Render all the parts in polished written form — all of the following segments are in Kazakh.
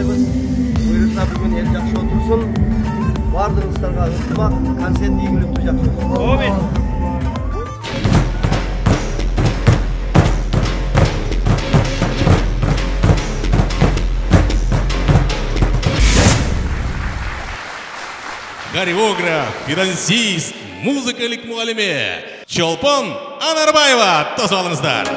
сұраймыз. Бұйырса бүгін ел жақсы отырсын. Бардыңыздарға ынтымақ, концерт игілікті жақсы olsun. Amin. Хореограф, финансист, музыкалык мұғалиме Чолпон Анарбаева тосып алыңыздар.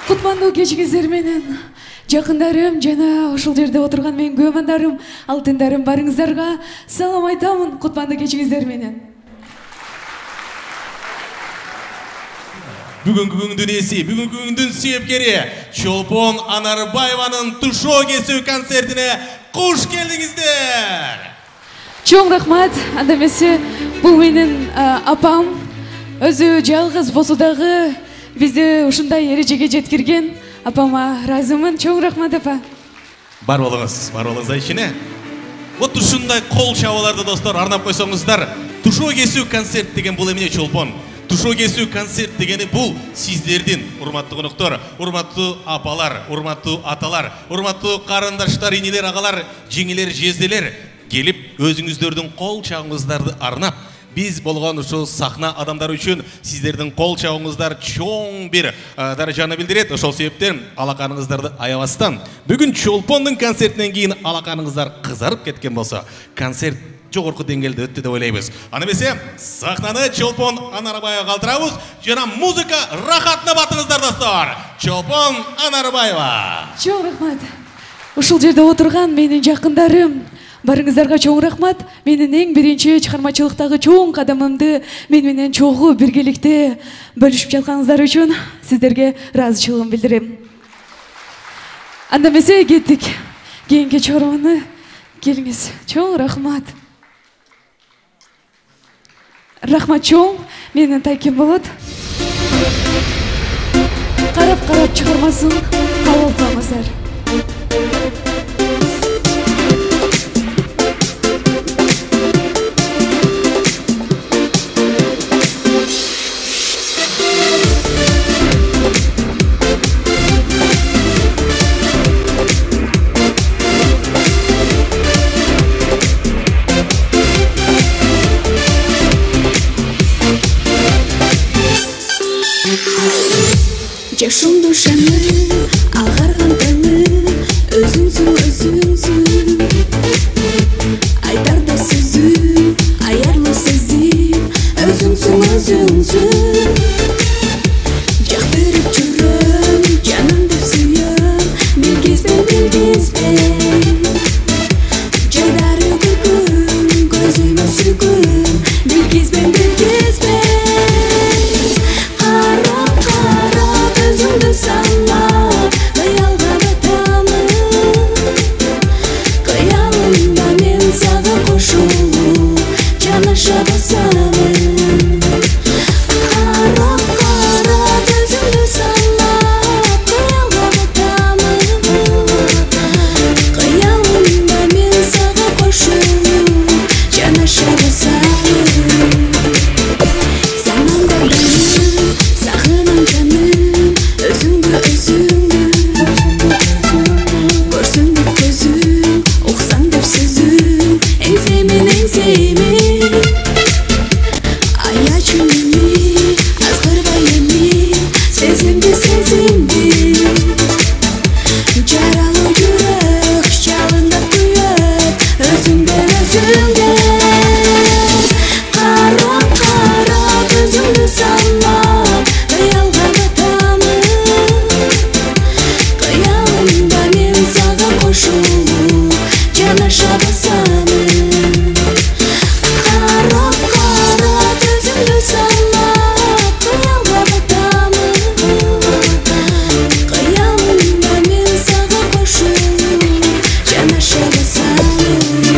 Кутмандуу кечиңиздер менен жакындарым жана ушул жерде отурган менин күйөөмандарым, алтындарым барыңыздарга салам айтамын. Кутмандуу кечиңиздер менен. Бүгүнкү күндүн эси, бүгүнкү күндүн сүйөпкери Чолпон Анарбаеванын тушоо кесүү концертине куш келдиңиздер. Чоң рахмат. Анда эмесе бул менин апам өзү жалгыз болсо дагы бизди ушундай эрежеге жеткирген. Апама разымын. Чоң рахмат апа. Бар болуңуз ичине. Вот ушундай кол чабууларды достор арнап койсоңуздар. Тушоо кесүү концерт деген бул эмне Чолпон? Тушоо кесүү концерт дегени бул сиздердин, урматтуу конуктор, урматтуу апалар, урматтуу аталар, урматтуу карындаштар, инилер, агалар, жеңилер, жезделер келип өзүңүздөрдүн кол чабыңыздарды арнап биз болгон ушул сахна адамдары үчүн сиздердин кол чабыңыздар чоң бир даражаны билдирет. Ошол себептен алаканыңыздарды аябастан бүгүн Чолпондун концертинен кийин алаканыңыздар кызарып кеткен болсо, концерт жогорку деңгээлде өттү деп ойлойбуз. Аны эмесе сахнаны Чолпон Анарбаева калтырабыз жана музыка рахатына батыңыздар достор. Чолпон Анарбаева. Чоң рахмат. Ушул жерде отурган менин жакындарым, барыңыздарга чоң рахмат. Менин эң биринчи чыгармачылыктагы чоң кадамымды мен менен чогуу биргеликте бөлүшүп жатканыңыздар үчүн сиздерге ыраазычылыгымды билдирем. Анда эмесе кеттик. Кийинки чыгарманы келиңиз. Чоң рахмат. Рахмат чоң, менен тайкем болот. Карап чыгармасын кабыл кылыңыздар. Жашым душаны, ағарған таңы, өзіңсің Айтарда сөзім, аярлы сөзім, өзіңсің Жақтырып жүрім, жаным деп сүйім, білгізбен Жайдары күлкім, көзіме сүргім, білгізбен Өзіңді санап, қиялға батамын Қиялымда мен саған қошылып, жанаша басамын Қарап, өзіңді санап, қиялға батамын Қиялымда мен саған қошылып, жанаша басамын Санамда дайым, сағынам жаным Өзіңді көрсің деп көзім, оқсаң деп сөзім Еңсемен аячу еме, азғырбай еме, сезімді Жаралы жүрек, жалындап күйет, өзіңді Қарап, өзіңді санап, қиялға батамын Қиялымда мен саған қошылып, жанаша басамын Қарап, өзіңді санап, қиялға батамын Қиялымда мен саған қошылып, жанаша басамын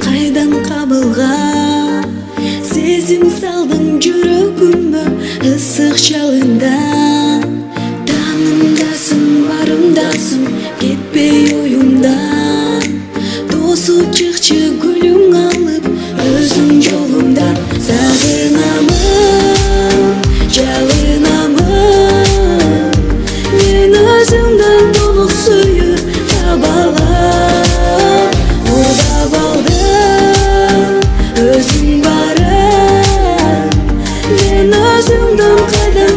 қайдан қабылға сезім салдың жүрегіме ысық жалында танымдасың барымдасың кетпей ойымдан тосып шықшы гүлің алып өзің жолымдан сағынамын жалынамын мен өзіңнен толық сүйіп таба алам ордап алдым өзің барым мен өзіңнен қайдан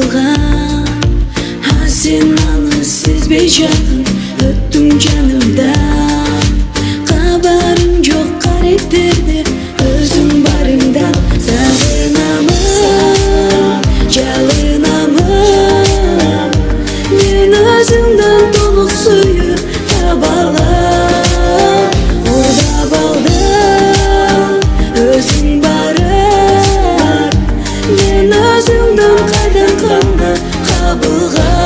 жазылған сен аны сезбей жаным өттің жанымдан хабарың жоқ қаректерде өзің барыңдан сағынамын жалынамын мен өзіңнен толық сүйіп таба алам ордап алдым өзің барып мен өзіңнен қайдан қана қабылғам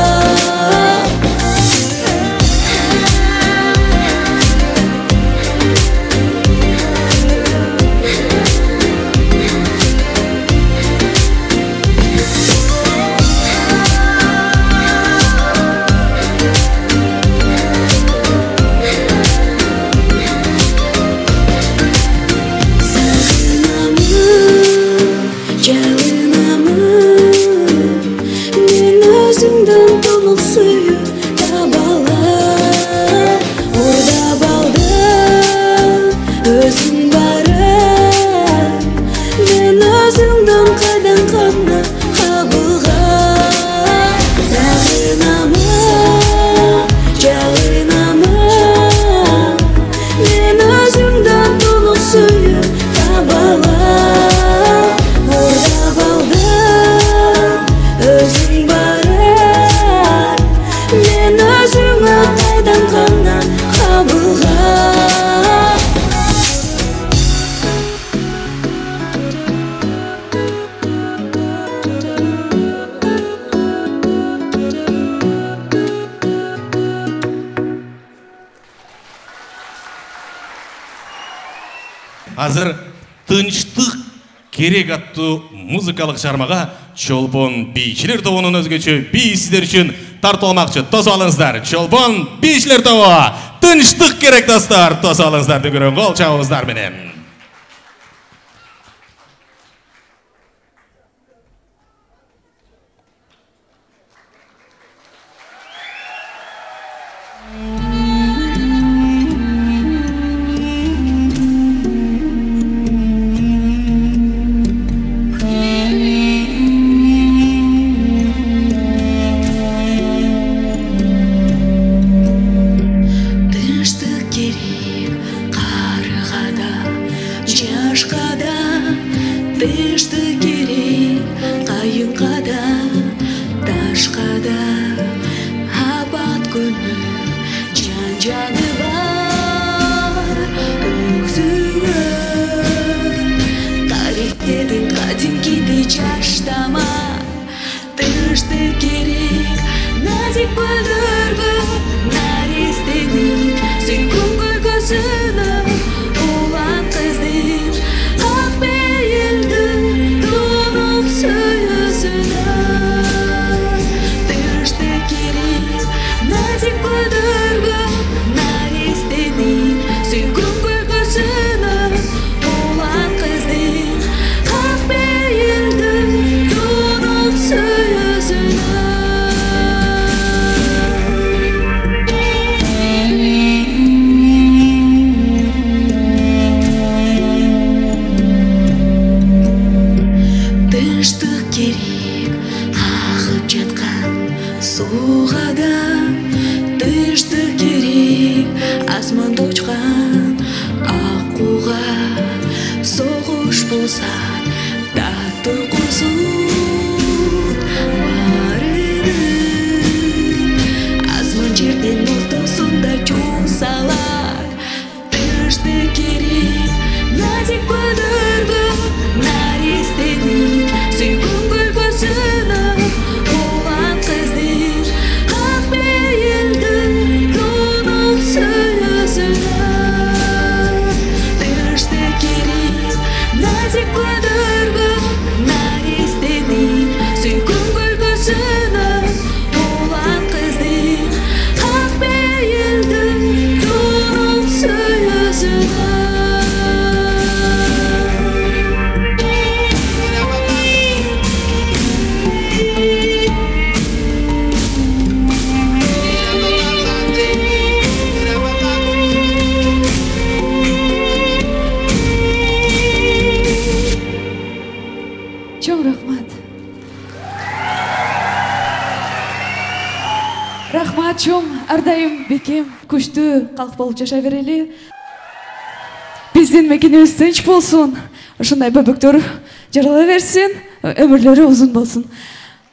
Азыр тынчтык керек аттуу музыкалык чыгармага Чолпон бийчилер тобунун өзгөчө бий сиздер үчүн тартып алмакчы. Тосуп алыңыздар. Чолпон бийчилер тобу тынчтык керек достор. Тосуп алыңыздар дүгөрөн кол чабыңыздар менен. Рахмат чоң, ардайым бекем, күчтүү калк болуп жашай берели. Биздин мекенибиз тынч болсун. Ушундай бөбөктөр жарала берсин, өмүрлөрү узун болсун.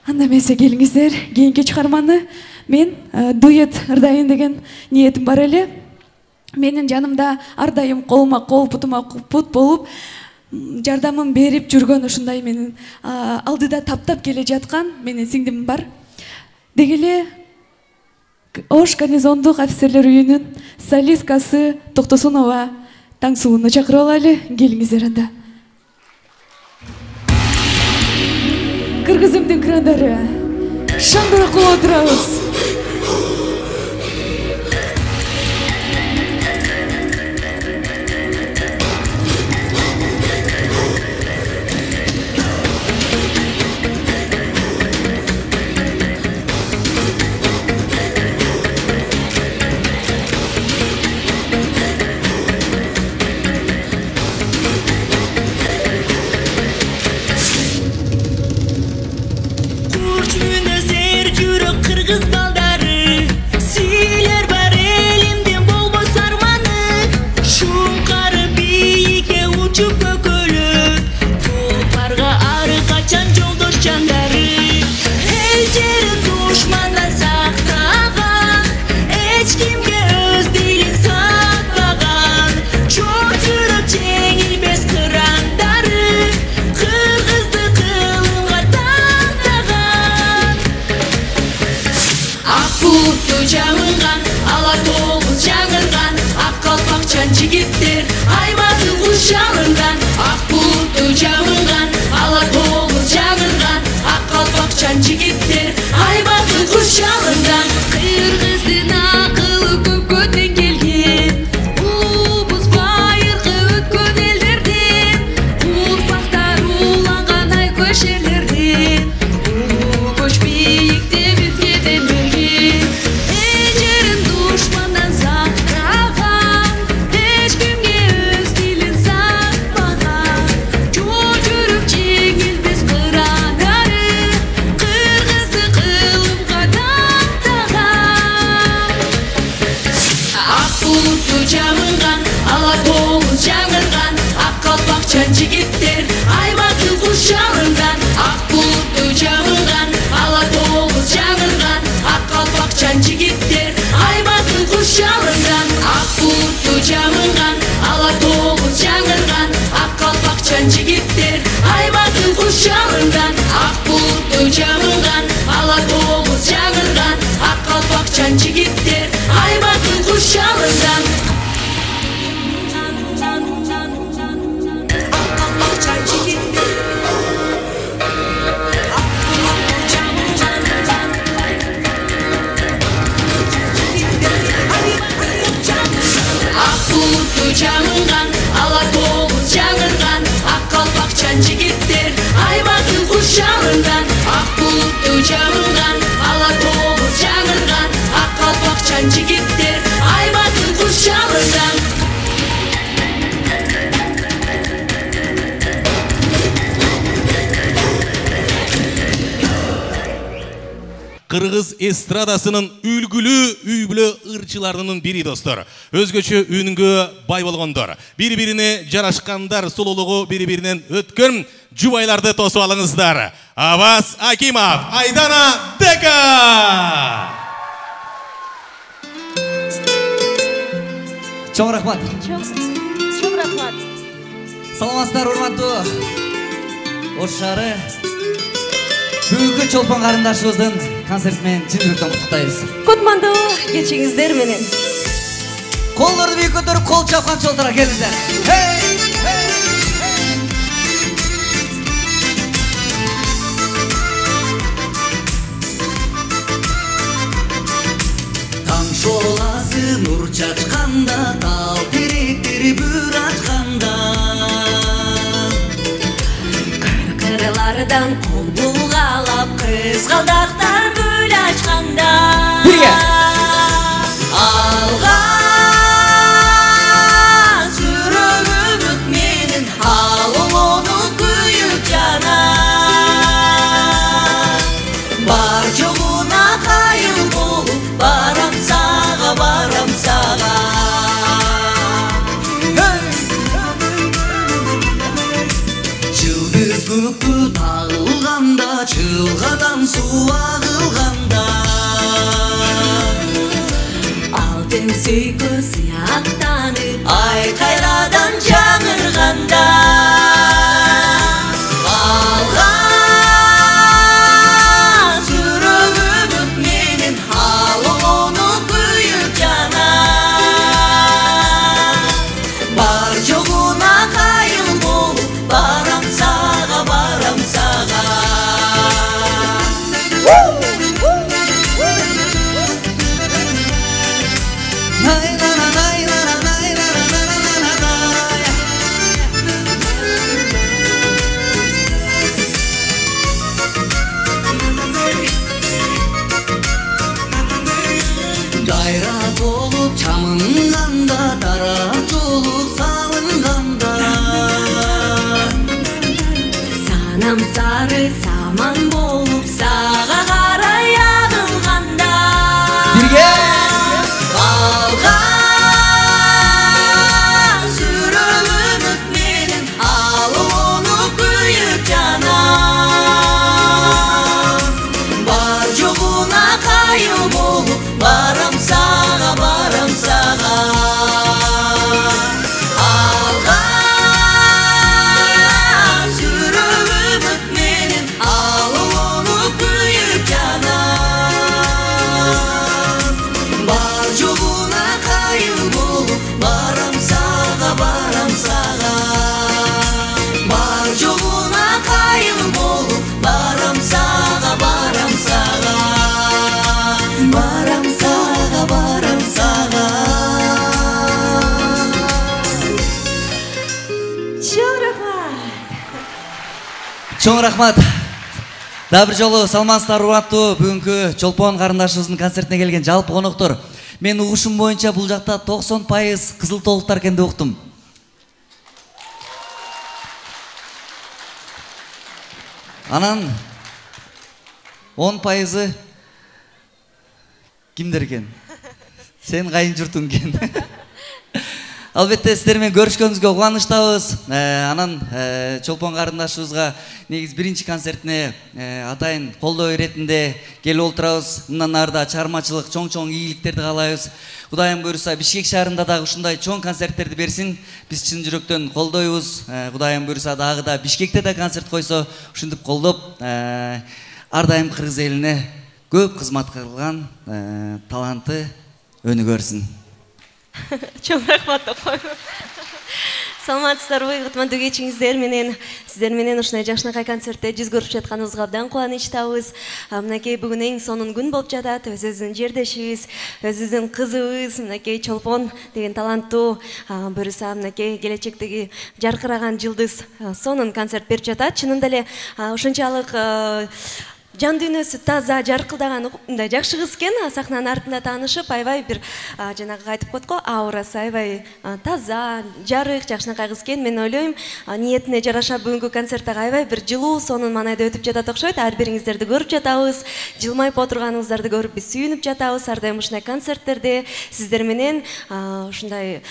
Анда эмесе келиңиздер, кийинки чыгарманы мен дуэт ырдайын деген ниетим бар эле. Менин жанымда ардайым колума кол, путума пут болуп, жардамын берип жүргөн ушундай менин алдыда таптап келе жаткан менин сиңдим бар. Дегеле Ош гарнизондук офицерлер үйүнүн солисткасы Токтосунова Таңсууну чакырып алайлы, келиңиздер анда. Кыргызымдын крандары, шаңдырак кылып отурабыз. Жигиттер айматы кушалынган, ак булутту жабынган, ала тоолу жагынган, ак калпакчан жигиттер айматы кушалынган. Кыргыздын акылы көпкө тең келген, улуубуз байыркы өткөн элдерден, урпактар уланган ай көшелерден, улуу көч бийикте бизге дем берген, эжерин душмандан сактаган. Жаңырган, ак калпакчан жигиттер айматы кушалынган, ак булутту жабынган, ала тоолу жаңырган, ак калпакчан жигиттер айматы кушалынган, ак булутту жабынган, ала тоолу жаңырган, ак калпакчан жигиттер айматы кушалынган, ак булутту жабынган, ала тоолу жаңырган, ак калпакчан жигиттер айматы кушалынган. Жаңырган, ала тоолу жаңырган, ак калпакчан жигиттер айматы кушалынган, ак булутту жабынган, ала тоолу жаңырган, ак калпакчан жигиттер айматы кушалынган. Кыргыз эстрадасынын үлгүлүү ырчыларынын бири достор. Өзгөчө үнүнгө бай болгондор. Бири-бирине жарашкандар, сулуулугу бири-биринен өткөн жубайларды тосуп алыңыздар. Абас Акимов, Айдана Дека! Чоң рахмат. Чоң рахмат. Саламатсыздар, урматтуу Ош шаары. Бүгүнкү чолпон карындашыбыздын концерт менен чын жүрөктөн куттуктайбыз. Кутмандуу кечиңиздер менен. Колдорду бийик көтөрүп, кол чапкан чолтура келиңиздер. Таң шоласы нур чачканда, тал теректери бүр ачканда, Кырылардан кол булгалап, кызгалдактар гүл ачканда. Бирге. Алга сүрөп үмүт менен, алоону күйүп жана. Бар жогуна кайыл болуп, жылгадан суу агылганда алтын сүйкө сыяктанып айкайрадан жаңырганда калган сүрөгүмүт менин алоону күйүп жана бар жогуна кайыл болуп барам сага Gayrat olup çamınganda Darat olup salınganda Санам сары саман болуп сага карай агылганда Birge калган сүрөгүмүт менин алоону күйүп жана бар жогуна кайыл болуп барам сага алган сүрөгүмүт менин алоону күйүп жана бар жогуна кайыл болуп барам сага бар жогуна кайыл болуп барам сага Чоң рахмат. Да бир жолу саламатсыздар урматтуу бүгүнкү Чолпон карындашыбыздын концертине келген жалпы коноктор. Мен угушум боюнча бул жакта 90% кызыл толуктар экен деп уктум. Анан 10% кимдер экен? Сен кайын журтуң экен. Албетте сиздер менен көрүшкөнүбүзгө кубанычтабыз. Анан Чолпон карындашыбызга негиз биринчи концертине атайын колдоо иретинде келип отурабыз. Мындан арда чыгармачылык чоң ийгиликтерди каалайбыз. Кудайым буйруса Бишкек шаарында дагы ушундай чоң концерттерди берсин. Биз чын жүрөктөн колдойбуз. Кудайым буйруса дагы да Бишкекте да концерт койсо ушинтип колдоп ар дайым кыргыз элине көп кызмат кылган талантты өнүгөрсүн. Чоң рахмат апай. Саламатсыздарбы, кутмандуу кечиңиздер менен сиздер менен ушундай жакшынакай концертте жүз көрүп жатканыбызга абдан кубанычтабыз. Мынакей бүгүн эң сонун күн болуп жатат. Өзүбүздүн жердешибиз, өзүбүздүн кызыбыз, мынакей Чолпон деген таланттуу буюрса мынакей келечектеги жаркыраган жылдыз сонун концерт берип жатат. Чынында эле ушунчалык жан дүйнөсү таза жаркылдаган мындай жакшы кыз экен. Сахнанын артында таанышып аябай бир жанагы айтып коет го, аурасы аябай таза, жарык, жакшынакай кыз экен. Мен ойлойм, ниетине жараша бүгүнкү концерт аябай бир жылуу, сонун маанайда өтүп жатат окшойт. Ар бириңиздерди көрүп жатабыз, жылмайып отурганыңыздарды көрүп биз сүйүнүп жатабыз. Ар дайым ушундай концерттерде сиздер менен ушундай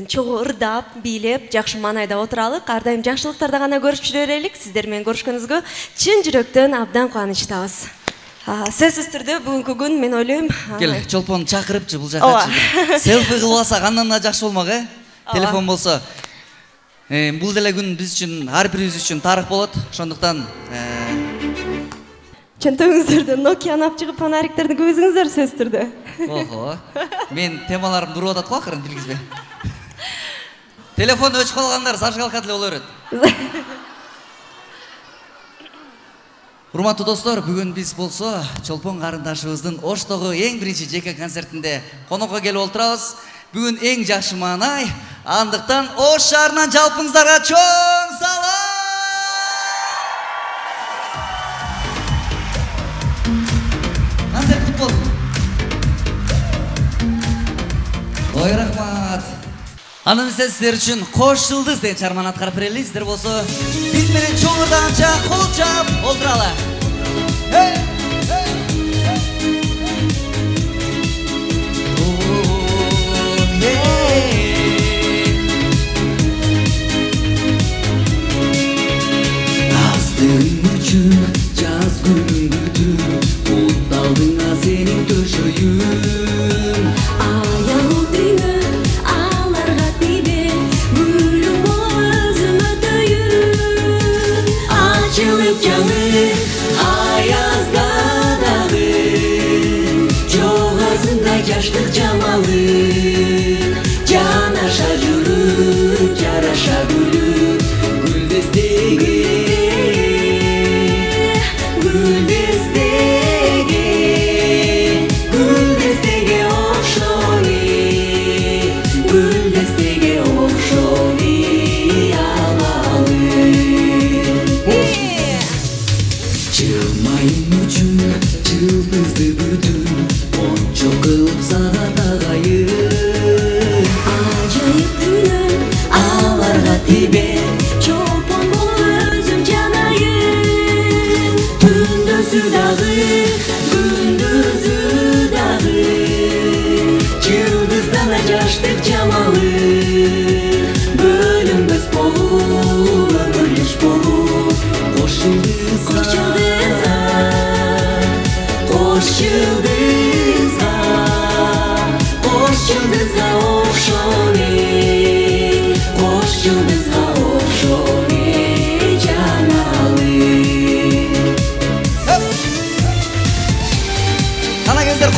чогуу ырдап, бийлеп, жакшы маанайда отуралык. Ар дайым жакшылыктарды гана көрүп жүрө берелик. Сиздер менен көрүшкөнүбүзгө чын жүрөктөн абдан кубанычтабыз. Сөзсүз түрдө бүгүнкү күн мен ойлойм. Кел, Чолпон чакырыпчы бул жака. Селфи кылып алсак андан да жакшы болмок, Телефон болсо. Бул деле күн биз үчүн, ар бирибиз үчүн тарых болот. Ошондуктан чөнтөгүңүздөрдө Nokia ап чыгып фонариктерди көзүңүздөр сөзсүз түрдө. Ого. Мен темаларым туруп атат го акырын билгизбей. Телефон өчүп калгандар зажигалка деле боло берет. Урматтуу достор, бүгүн биз болсо Чолпон карындашыбыздын Оштогу эң биринчи жеке концертинде конокко келип отурабыз. Бүгүн эң жакшы маанай, андыктан Ош шаарынан жалпыңыздарга чоң салам! Концерт кут болсун. Ой, рахмат. Анын сиздер үчүн Кош жылдыз деген чарманы аткарып берели. Сиздер болсо биз менен чоңурданча кол чаап олтуралы. Аздын үчүн жаз жаштык жамалын жанаша жүрүп жараша күлүп гүлдестеге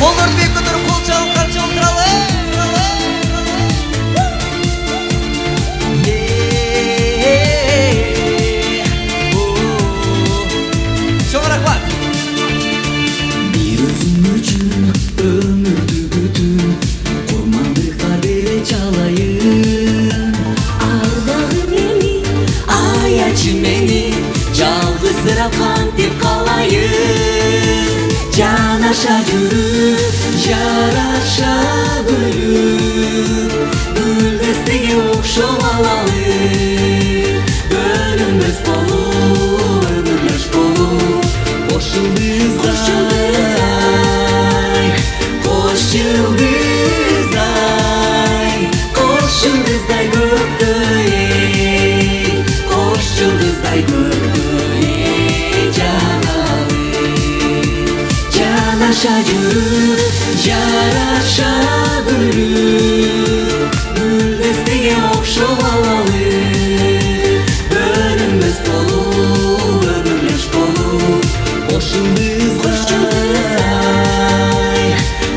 Қолдарды бек көтеріп қол чалып қарсы отыралы. Çok рахмат. Bir özüm üçün ömürdü bütün Kurmandıklar beri çalayım. Ardağı beni, ayaçı beni Жалғызсырап қантип қалайын. Жанаша жүріп, жараша күліп Гүлдестеге оқшау алалым. Бөлінбес болу, өмірлеш болу Қош жұлдыздай, қош жұлдыздай Қош жұлдыздай көкті ей, қош жұлдыздай көкті ей жаналым. Жанаша жүріп, жараша күліп Гүлдестеге оқшау алалым. Бөлінбес болу, өмірлеш болу Қош жұлдыздай,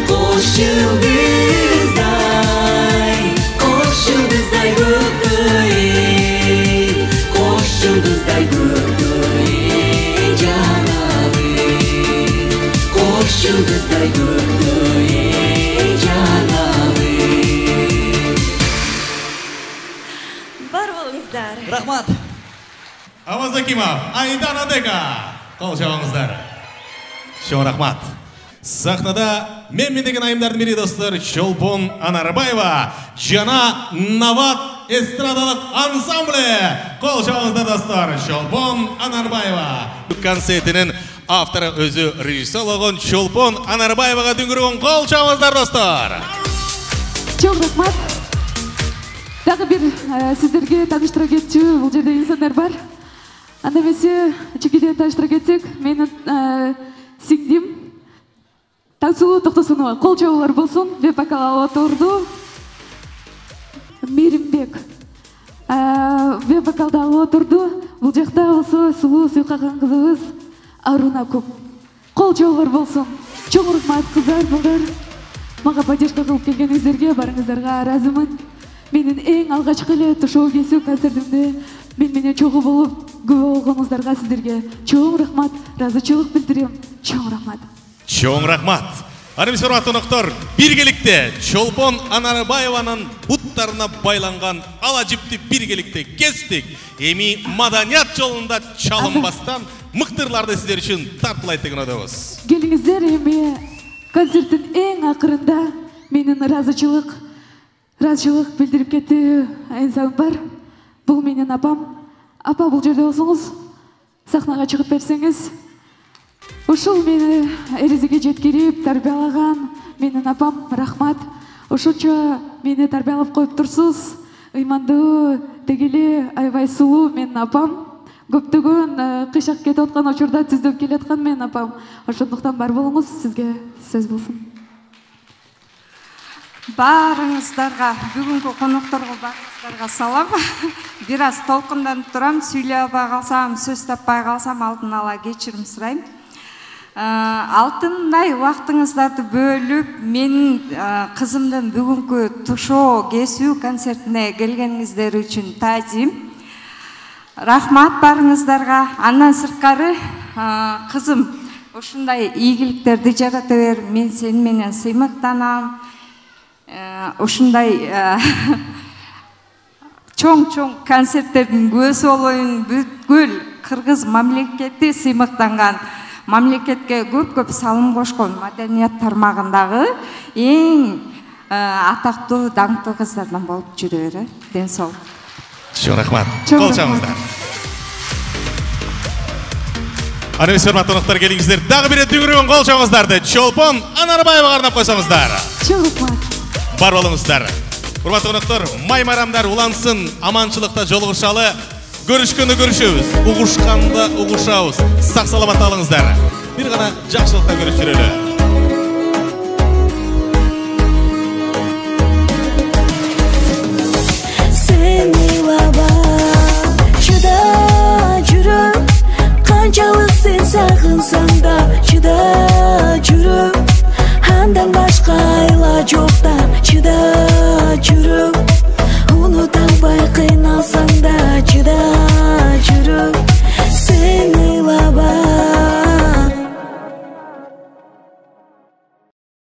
қош жұлдыздай Қош жұлдыздай көкті ей, қош жұлдыздай көкті ей жаналым. Қош жұлдыздай көкті ей жаналым. Бар болыңыздар. Рахмат. Аваз Акимов, Айдан Адека. Қол жауыңыздар. Шоң рахмат. Сахнада мен деген айымдардың бірі достар Чолпон Анарбаева, жаңа Нават эстрадалық ансамблі. Қол жауыңыздар достар. Чолпон Анарбаева. Концертінің авторы өзі режиссер болған Чолпон Анарбаеваға дүңгірген қол жауыңыздар достар. Чоң рахмат. Тағы бір сіздерге таныштыра кетші бұл жерде инсандар бар. Андамесе чекеден таныштыра кетсек, менің сіңдім Таңсулу Тоқтасынова қол жаулар болсын. Веб-вокал алып тұрды Мерімбек. Веб-вокалда алып тұрды. Бұл жақта осы сұлу сұйқаған қызымыз Аруна көп. Қол жаулар болсын. Чоң рахмат қыздар, бұлдар. Маға поддержка қылып келгеніңіздерге барыңыздарға разымын. Менің ең алғашқы эле тушоо кесүү концертимде менен чогуу болуп күбө болгонуңуздарға сіздерге чоң рахмат, разычылык билдирем. Чоң рахмат. Чоң рахмат. Армисор атонықтар, біргелікте Чолпон Анарбаеваның бұттарына байланған ала жіпті біргелікте кестік. Еми маданият жолында чалынбастан мықтырларды сіздер үшін тартылайтын одағыз. Келіңіздер, эми концерттин эң акырында менин разычылык билдирип кетти инсан бар. Бул менин апам. Апа, бул жерде болсоңуз, сахнага чыгып берсеңиз. Ушул мени эрезеге жеткирип, тарбиялаган менин апам, рахмат. Ушунча мени тарбиялап коюп турсуз. Ыймандуу, тегеле аябай сулуу менин апам. Көптөгөн кыйшак кетип аткан учурда түздөп келаткан менин апам. Ошондуктан бар болуңуз, сизге сөз болсун. Барыңыздарга, бүгүнкү конокторго барыңыздарга салам. Бир аз толкунданып турам, сүйлөй албай калсам, сөз таппай калсам алдын ала кечирим сурайм. алтындай убактыңыздарды бөлүп менин кызымдын бүгүнкү тушоо кесүү концертине келгениңиздер үчүн таазим. Рахмат барыңыздарга. Андан сырткары кызым ушундай ийгиликтерди жарата бер. Мен сени менен сыймыктанам. Ушундай чоң концерттердин күүсү болоюн. Бүткүл кыргыз мамлекети сыймыктанган, мамлекетке көп салым кошкон маданият тармагындагы эң атактуу даңктуу кыздардан болуп жүрө бер. Ден соолук. Чоң рахмат. Кол чабыңыздар. Армис хөрматтуу конокторлор, келиңиздер. Дагы бир дүгүргөн кол чабыңыздарды Чолпон Анарбаевага арнап койсоңуздар. Чоң рахмат. Бар болуңуздар. Урматтуу конокторлор, май марамдар улансын, аманчылыкта жолугушалы. Көрүшкөндө көрүшөбүз, угушканда угушабыз. Сак саламат алыңыздар. Бир гана жакшылыкта көрүшүп жүрөлү. Канчалык сен сагынсаң да чыда жүрүп, андан башка айла жок да чыда жүрүп, унута албай кыйналсаң да чыда жүрүп.